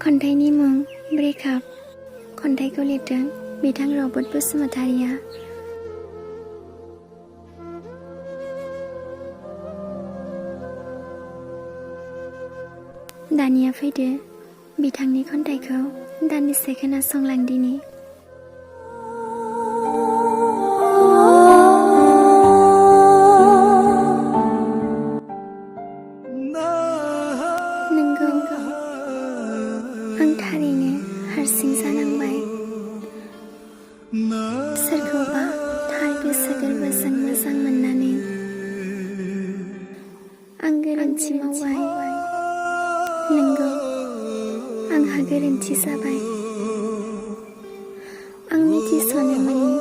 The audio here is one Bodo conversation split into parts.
खन्थाइनि मुं ब्रेकआप। खन्थाइखौ लिरदों बिथां रबट बसुमतारिया। दानिया फैदो बिथांनि खन्थाइखौ दान्दिसे खोनासंलांदिनि। नंगौ, आं थारैनो हारसिं जानांबाय। सोरखौबा थार गोसो गोरबोजों मोजां मोननानै आं गोरोन्थि मावबाय। नंगौ, आंहा गोरोन्थि जाबाय। आं मिथिस'नोमोननि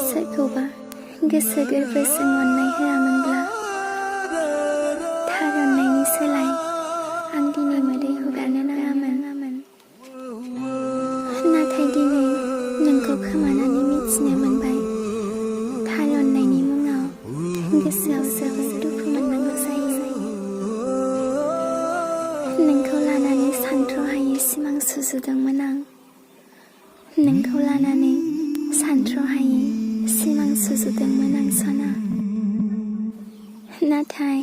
सोरखौबा गोसो गोरबोजों अननाय होआमोनब्ला थार अननायनि सोलाय आं दिनै मोदै हुगारनो नाङामोन। नाथाय दिनै नोंखौ खोमानानै मिथिनो मोनबाय थार अननायनि मुङाव गोसोआव जोबोद दुखु मोननांगौ जायो। नोंखौ लानानै सानथ्र'हायै सिमां सुजुदोंमोन आं। नोंखौ लानानै सानथ्र'हायै सिमां सुजुदोंमोन आं सना। नाथाय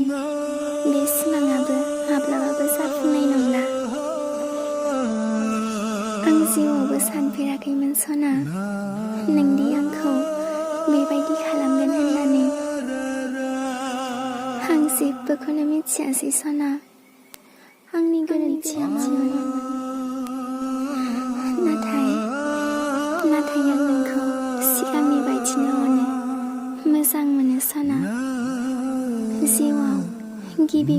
बे सिमाङाबो माब्लाबाबो जाफुंनाय नंला। आं जिउआवबो सानफेराखैमोन सना नोंदि आंखौ बेबायदि खालामगोन होननानै। आं जेबोखौनो मिथियासै सना, आंनि गोरोन्थिया मामोन। नाथाय आं नोंखौ सिगांनि बायदिनो अनो, मोजां मोनो सना। जिउआव गिबि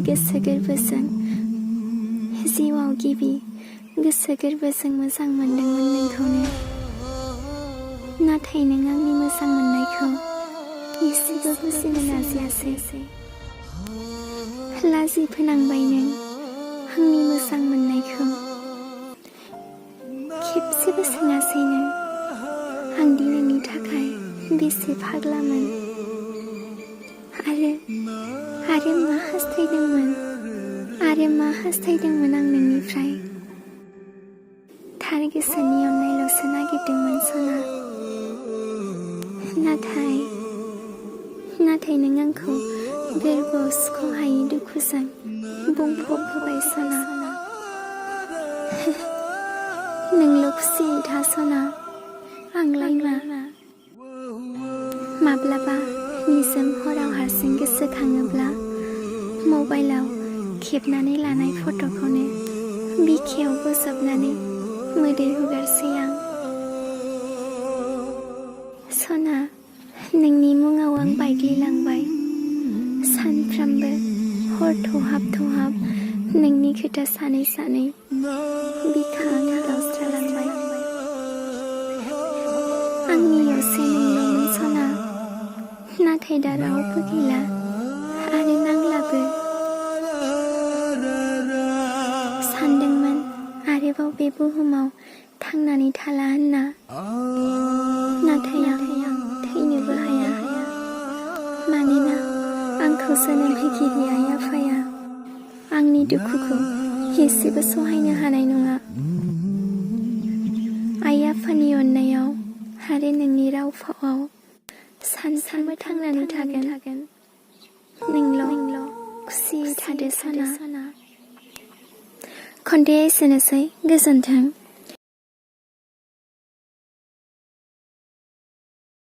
गोसो गोरबोजों मोजां मोनदोंमोन नोंखौनो। नाथाय नों आंनि मोजां मोननायखौ एसेबो बुजिनो नाजायासै। लाजि फोनांबाय नों आंनि मोजां मोननायखौ। खेबसेबो सोङासै नों आं दिनैनि थाखाय बेसे फाग्लामोन आरो मा हास्थायदोंमोन आं नोंनिफ्राय। थार गोसोनि अननायल'सो नागिरदोंमोन सना। नाथाय नों आंखौ गोरबोआव सुख'हायै दुखुजों बुंफबहोबाय सना। नोंल' खुसियै था सना, आंलाय मा। माब्लाबा निजोम हराव हारसिं गोसोखाङोब्ला मबाइलाव खेबनानै लानाय फट'खौनो बिखायाव बोजबनानै मोदै हुगारसै आं। सना, नोंनि मुङाव आं बायग्लिलांबाय। सानफ्रामबो हर थहाब नोंनि खोथा सानै बिखा आंहा गावस्रालांबाय। आंनि असे नोंल'मोन सना, नाथाय दा रावबो गैला आरो नांलाबो। सानदोंमोन आरोबाव बे बुहुमाव थांनानै थाला होनना। नाथाय आं थैनोबो हाया। मानोना आंखौ जोनोम होगिरि आइ आफाया आंनि दुखुखौ एसेबो सहायनो हानाय नङा। आइ आफानि अननायाव आरो नोंनि राव फावआव सानफ्रोमबो थांनानै थागोन। नोंल' खुसियै थादो सना। खन्थाइया एसेनोसै, गोजोन्थों।